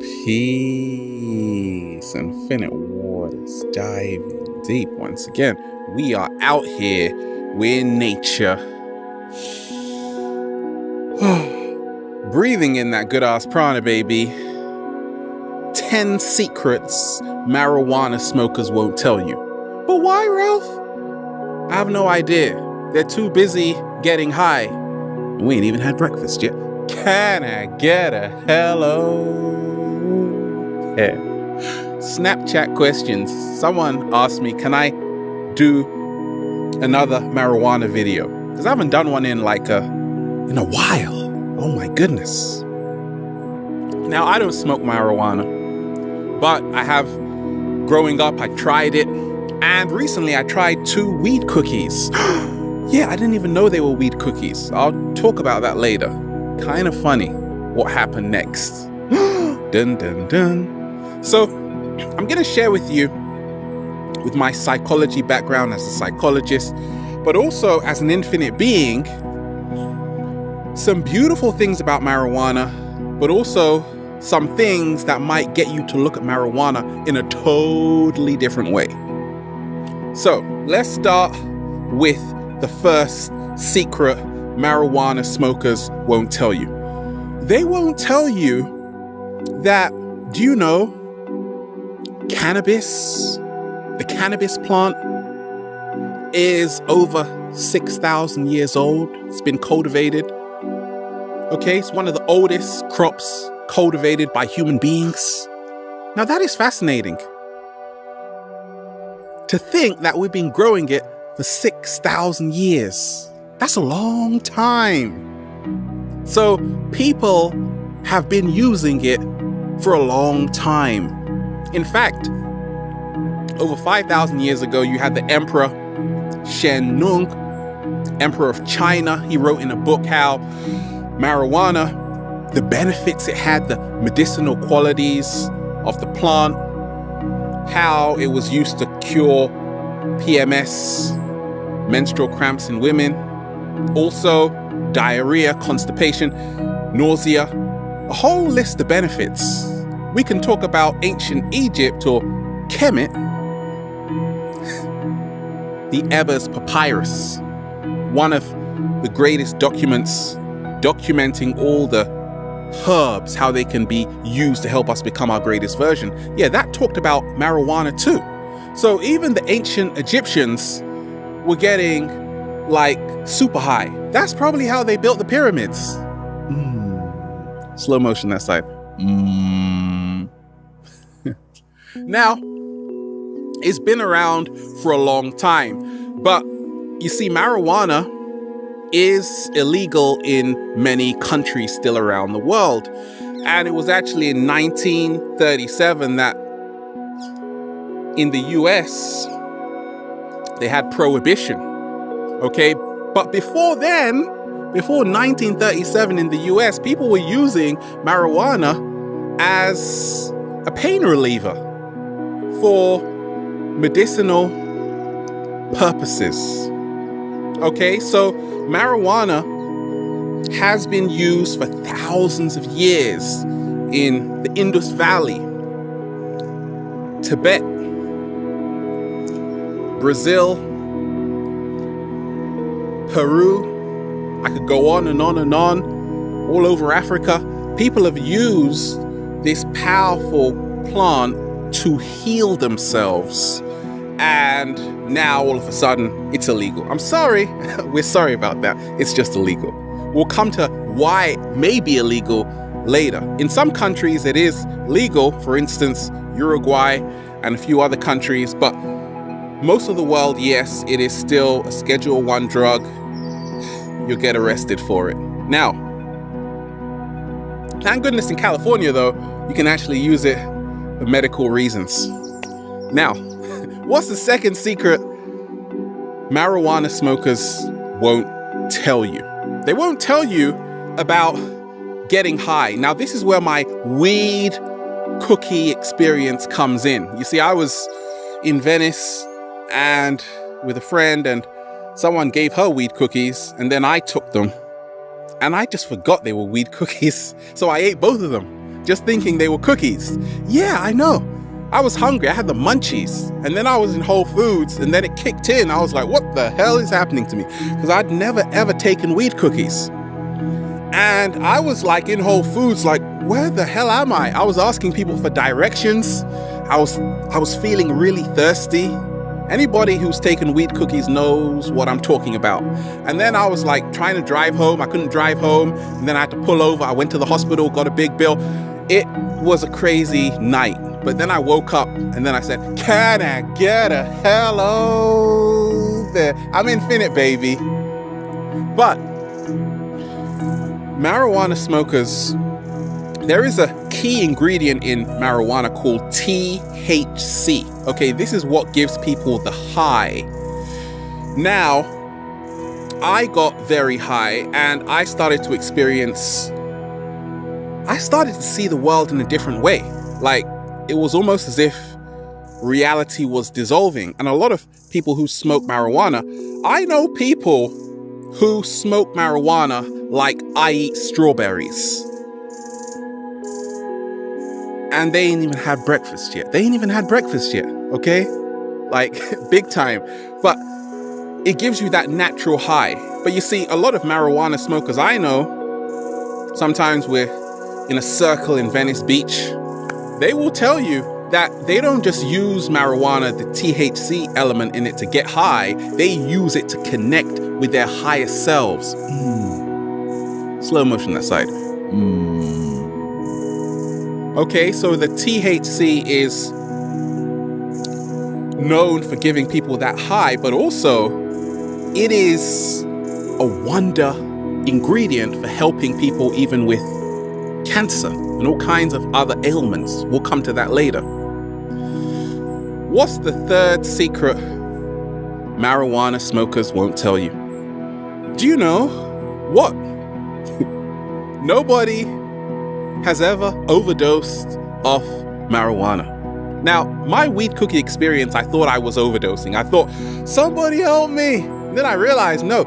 Peace, infinite waters, diving deep once again. We are out here, we're in nature. Breathing in that good ass prana, baby. 10 secrets marijuana smokers won't tell you. But why, Ralph? I have no idea. They're too busy getting high. We ain't even had breakfast yet. Can I get a hello? Yeah. Snapchat questions. Someone asked me, can I do another marijuana video? Because I haven't done one in a while. Oh my goodness. Now, I don't smoke marijuana, but I have, growing up, I tried it. And recently I tried 2 weed cookies. Yeah, I didn't even know they were weed cookies. I'll talk about that later. Kind of funny what happened next. Dun dun dun. So I'm going to share with you, with my psychology background as a psychologist, but also as an infinite being, some beautiful things about marijuana, but also some things that might get you to look at marijuana in a totally different way. So let's start with the first secret marijuana smokers won't tell you. They won't tell you that, do you know, cannabis, the cannabis plant is over 6,000 years old. It's been cultivated. Okay, it's one of the oldest crops cultivated by human beings. Now that is fascinating. To think that we've been growing it for 6,000 years. That's a long time. So people have been using it for a long time. In fact, over 5,000 years ago, you had the Emperor Shen Nung, Emperor of China. He wrote in a book how marijuana, the benefits it had, the medicinal qualities of the plant, how it was used to cure PMS, menstrual cramps in women, also diarrhea, constipation, nausea, a whole list of benefits. We can talk about ancient Egypt or Kemet, the Ebers Papyrus, one of the greatest documents documenting all the herbs, how they can be used to help us become our greatest version. Yeah, that talked about marijuana too. So even the ancient Egyptians were getting super high. That's probably how they built the pyramids. Slow motion that side. Now, it's been around for a long time, but you see, marijuana is illegal in many countries still around the world. And it was actually in 1937 that in the US, they had prohibition. Okay, but before then, before 1937 in the US, people were using marijuana as a pain reliever for medicinal purposes. Okay, so marijuana has been used for thousands of years in the Indus Valley, Tibet, Brazil, Peru. I could go on and on and on. All over Africa, people have used this powerful plant to heal themselves. And now all of a sudden it's illegal. I'm sorry. We're sorry about that. It's just illegal. We'll come to why it may be illegal later. In some countries it is legal, for instance, Uruguay and a few other countries, but most of the world, yes, it is still a Schedule 1 drug. You'll get arrested for it. Now, thank goodness in California, though, you can actually use it for medical reasons. Now, what's the second secret marijuana smokers won't tell you? They won't tell you about getting high. Now, this is where my weed cookie experience comes in. You see, I was in Venice and with a friend, and someone gave her weed cookies, and then I took them, and I just forgot they were weed cookies. So I ate both of them. just thinking they were cookies. Yeah, I know. I was hungry. I had the munchies. And then I was in Whole Foods, and then it kicked in. I was like, what the hell is happening to me? Because I'd never, ever taken weed cookies. And I was like in Whole Foods, like, where the hell am I? I was asking people for directions. I was feeling really thirsty. Anybody who's taken weed cookies knows what I'm talking about. And then I was like trying to drive home. I couldn't drive home. And then I had to pull over. I went to the hospital, got a big bill. It was a crazy night. But then I woke up and then I said, can I get a hello there? I'm infinite, baby. But marijuana smokers, there is a key ingredient in marijuana called THC. Okay, this is what gives people the high. Now, I got very high and I started to see the world in a different way. Like, it was almost as if reality was dissolving. And a lot of people who smoke marijuana, I know people who smoke marijuana like I eat strawberries. And they ain't even had breakfast yet. Okay? Like, big time. But it gives you that natural high. But you see, a lot of marijuana smokers I know, sometimes we're in a circle in Venice Beach, they will tell you that they don't just use marijuana, the THC element in it, to get high. They use it to connect with their higher selves. Slow motion that side. Okay, so the THC is known for giving people that high, but also it is a wonder ingredient for helping people even with cancer and all kinds of other ailments. We'll come to that later. What's the third secret marijuana smokers won't tell you? Do you know what? Nobody has ever overdosed off marijuana. Now, my weed cookie experience, I thought I was overdosing. I thought, somebody help me. And then I realized, no,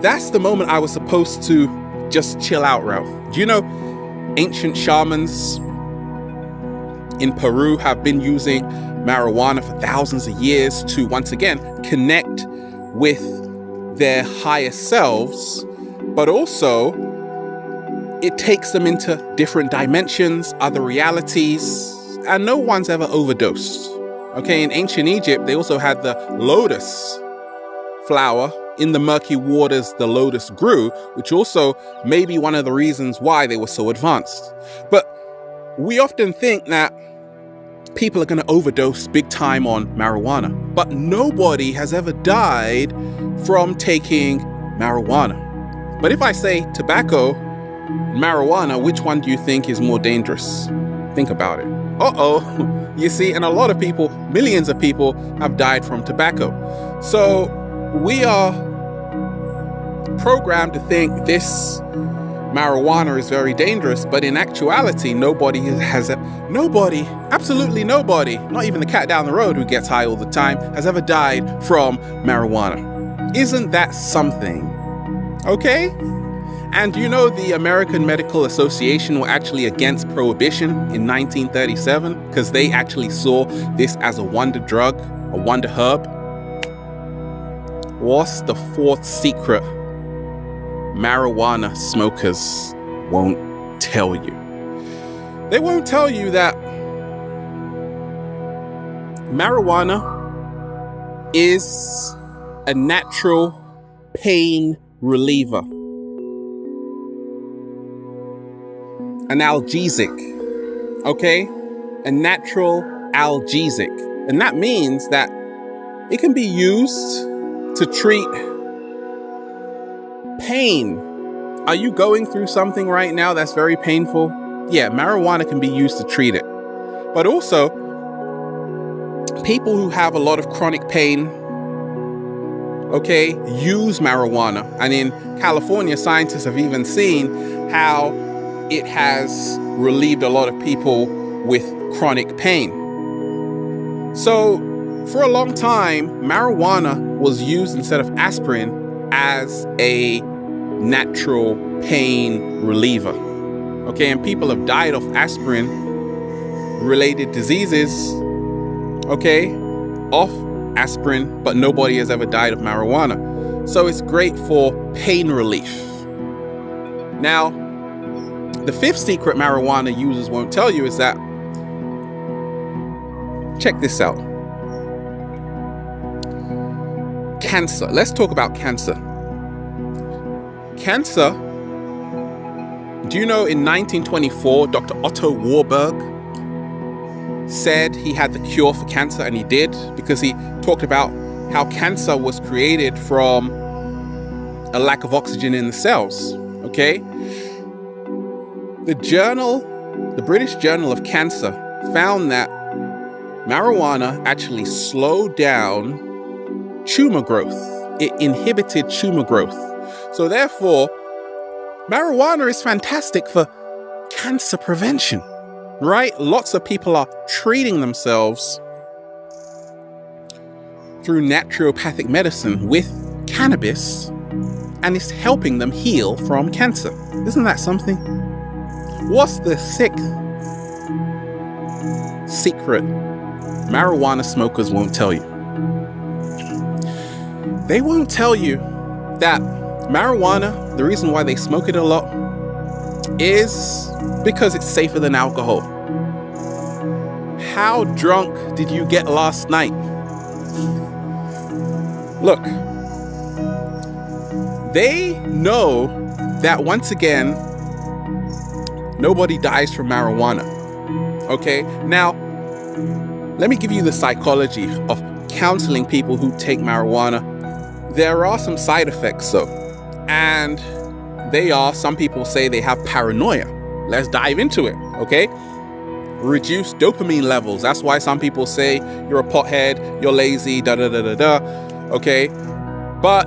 that's the moment I was supposed to just chill out, Ralph. Do you know, ancient shamans in Peru have been using marijuana for thousands of years to, once again, connect with their higher selves, but also it takes them into different dimensions, other realities, and no one's ever overdosed. Okay, in ancient Egypt, they also had the lotus flower. In the murky waters, the lotus grew, which also may be one of the reasons why they were so advanced. But we often think that people are going to overdose big time on marijuana, but nobody has ever died from taking marijuana. But if I say tobacco, marijuana, which one do you think is more dangerous? Think about it. You see, and a lot of people, millions of people have died from tobacco. So we are programmed to think this marijuana is very dangerous, but in actuality, absolutely nobody, not even the cat down the road who gets high all the time, has ever died from marijuana. Isn't that something? Okay? And you know, the American Medical Association were actually against prohibition in 1937 because they actually saw this as a wonder drug, a wonder herb. What's the fourth secret marijuana smokers won't tell you? They won't tell you that marijuana is a natural pain reliever. An analgesic, okay? A natural analgesic. And that means that it can be used to treat pain. Are you going through something right now that's very painful? Yeah, marijuana can be used to treat it. But also, people who have a lot of chronic pain, okay, use marijuana. And in California, scientists have even seen how it has relieved a lot of people with chronic pain. So for a long time, marijuana was used instead of aspirin as a natural pain reliever. Okay, and people have died of aspirin related diseases, okay, off aspirin, but nobody has ever died of marijuana. So it's great for pain relief. Now, the fifth secret marijuana users won't tell you is that, check this out. Cancer. Let's talk about cancer. Cancer, do you know in 1924, Dr. Otto Warburg said he had the cure for cancer, and he did, because he talked about how cancer was created from a lack of oxygen in the cells, okay? The British Journal of Cancer found that marijuana actually slowed down tumor growth. It inhibited tumor growth. So therefore, marijuana is fantastic for cancer prevention, right? Lots of people are treating themselves through naturopathic medicine with cannabis, and it's helping them heal from cancer. Isn't that something? What's the sixth secret marijuana smokers won't tell you? They won't tell you that marijuana, the reason why they smoke it a lot is because it's safer than alcohol. How drunk did you get last night? Look, they know that once again, nobody dies from marijuana. Okay, now let me give you the psychology of counseling people who take marijuana. There are some side effects though, and some people say they have paranoia. Let's dive into it, okay? Reduced dopamine levels. That's why some people say you're a pothead, you're lazy, okay? But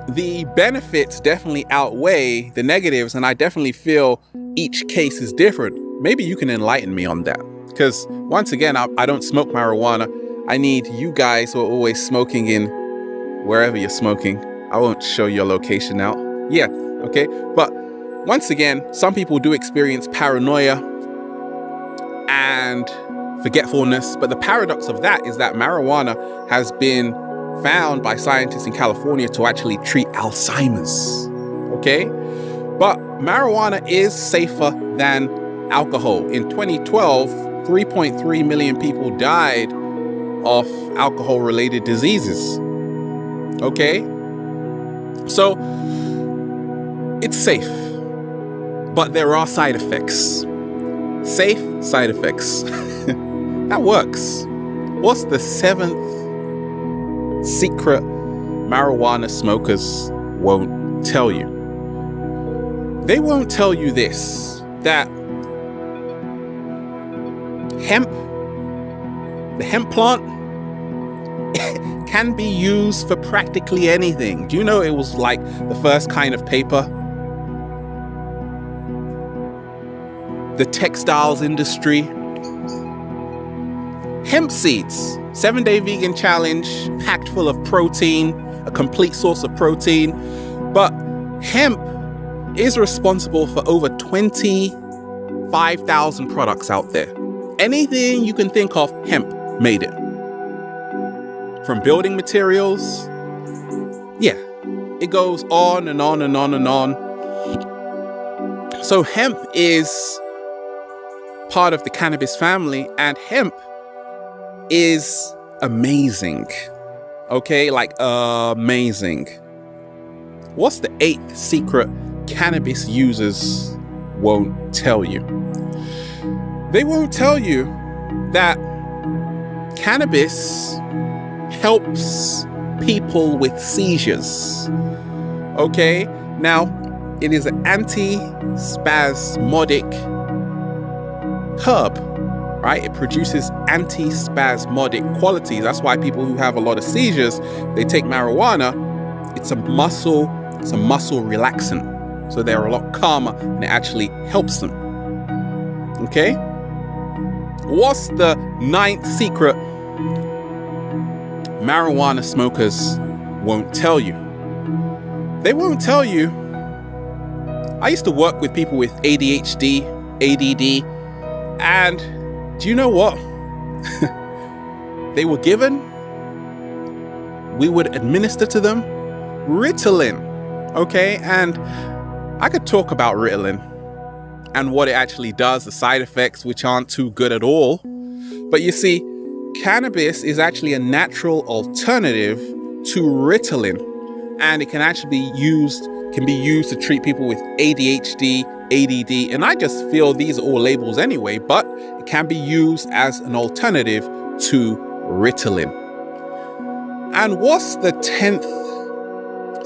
the benefits definitely outweigh the negatives, and I definitely feel each case is different. Maybe you can enlighten me on that, because once again, I don't smoke marijuana. I need you guys who are always smoking in wherever you're smoking. I won't show your location out. Yeah, okay? But once again, some people do experience paranoia and forgetfulness. But the paradox of that is that marijuana has been found by scientists in California to actually treat Alzheimer's, okay? But marijuana is safer than alcohol. In 2012, 3.3 million people died of alcohol-related diseases, okay? So it's safe, but there are side effects. Safe side effects. That works. What's the seventh secret marijuana smokers won't tell you? They won't tell you this, that the hemp plant can be used for practically anything. Do you know it was like the first kind of paper? The textiles industry. Hemp seeds, 7-day vegan challenge, packed full of protein, a complete source of protein. But hemp is responsible for over 25,000 products out there. Anything you can think of, hemp made it. From building materials, yeah, it goes on and on and on and on. So hemp is part of the cannabis family, and hemp is amazing. Okay, like amazing. What's the eighth secret cannabis users won't tell you? They won't tell you that cannabis helps people with seizures. Okay, now it is an anti-spasmodic herb, right? It produces anti-spasmodic qualities. That's why people who have a lot of seizures, they take marijuana. It's a muscle relaxant. So they're a lot calmer and it actually helps them. Okay? What's the ninth secret marijuana smokers won't tell you? They won't tell you, I used to work with people with ADHD, ADD, and do you know what? They were given, we would administer to them Ritalin, okay? And I could talk about Ritalin and what it actually does, the side effects, which aren't too good at all. But you see, cannabis is actually a natural alternative to Ritalin, and it can actually be used to treat people with ADHD, ADD, and I just feel these are all labels anyway, but it can be used as an alternative to Ritalin. And what's the 10th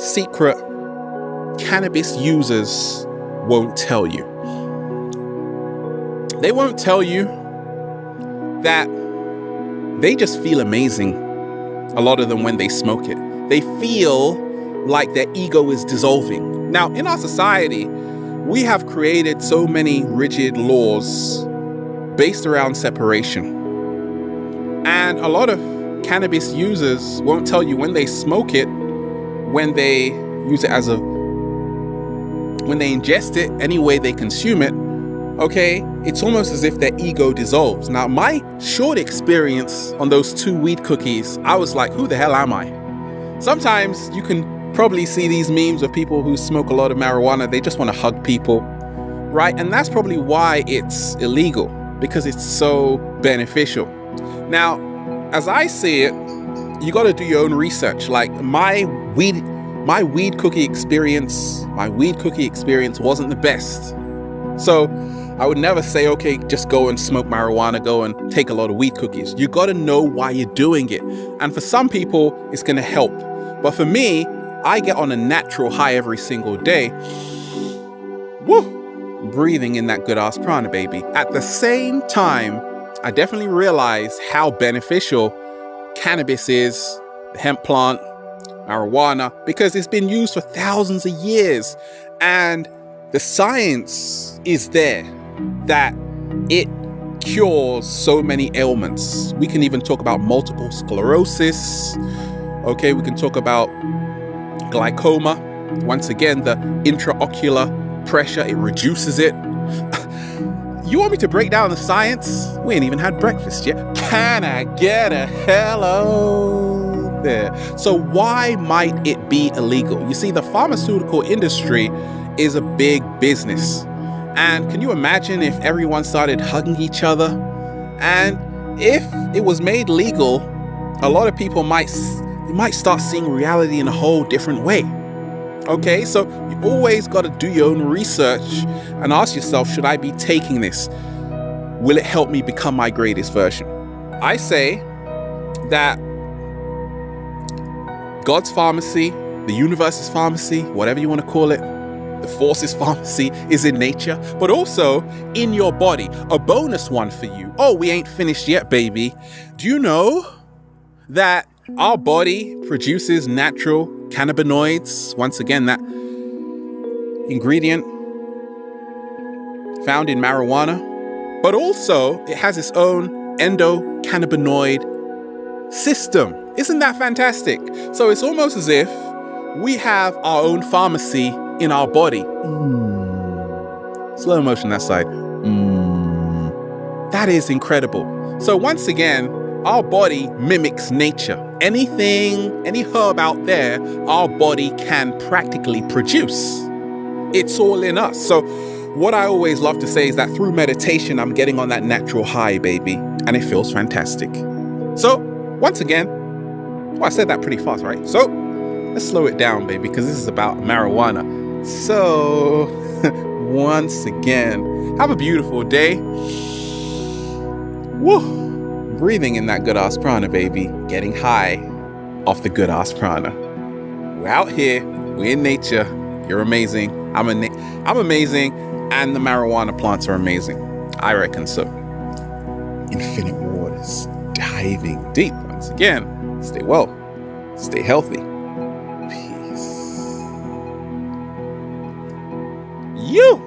secret cannabis users won't tell you? They won't tell you that they just feel amazing, a lot of them, when they smoke it. They feel like their ego is dissolving. Now, in our society, we have created so many rigid laws based around separation. And a lot of cannabis users won't tell you when they smoke it, when they use it when they ingest it, any way they consume it, okay, it's almost as if their ego dissolves. Now, my short experience on those 2 weed cookies, I was like, who the hell am I? Sometimes you can probably see these memes of people who smoke a lot of marijuana. They just want to hug people, right? And that's probably why it's illegal, because it's so beneficial. Now, as I see it, you got to do your own research. Like my weed cookie experience wasn't the best. So I would never say, okay, just go and smoke marijuana, go and take a lot of weed cookies. You got to know why you're doing it. And for some people, it's going to help. But for me, I get on a natural high every single day. Woo! Breathing in that good ass prana, baby. At the same time, I definitely realize how beneficial cannabis is, the hemp plant, marijuana, because it's been used for thousands of years. And the science is there that it cures so many ailments. We can even talk about multiple sclerosis. Okay, we can talk about glaucoma. Once again, the intraocular pressure, it reduces it. You want me to break down the science? We ain't even had breakfast yet. Can I get a hello there? So why might it be illegal? You see, the pharmaceutical industry is a big business. And can you imagine if everyone started hugging each other? And if it was made legal, a lot of people might start seeing reality in a whole different way. Okay, so you always got to do your own research and ask yourself, should I be taking this? Will it help me become my greatest version? I say that God's pharmacy, the universe's pharmacy, whatever you want to call it, the force's pharmacy is in nature, but also in your body. A bonus one for you. Oh, we ain't finished yet, baby. Do you know that our body produces natural cannabinoids? Once again, that ingredient found in marijuana, but also it has its own endocannabinoid system. Isn't that fantastic? So it's almost as if we have our own pharmacy in our body. Slow motion that side. That is incredible. So once again, our body mimics nature. Any herb out there, our body can practically produce. It's all in us. So what I always love to say is that through meditation, I'm getting on that natural high, baby, and it feels fantastic. So once again, well, I said that pretty fast, right? So let's slow it down, baby, because this is about marijuana. So once again, have a beautiful day. Woo! Breathing in that good ass prana, baby. Getting high off the good ass prana. We're out here. We're in nature. You're amazing. I'm amazing. And the marijuana plants are amazing. I reckon so. Infinite waters. Diving deep. Once again, stay well. Stay healthy. Peace. You.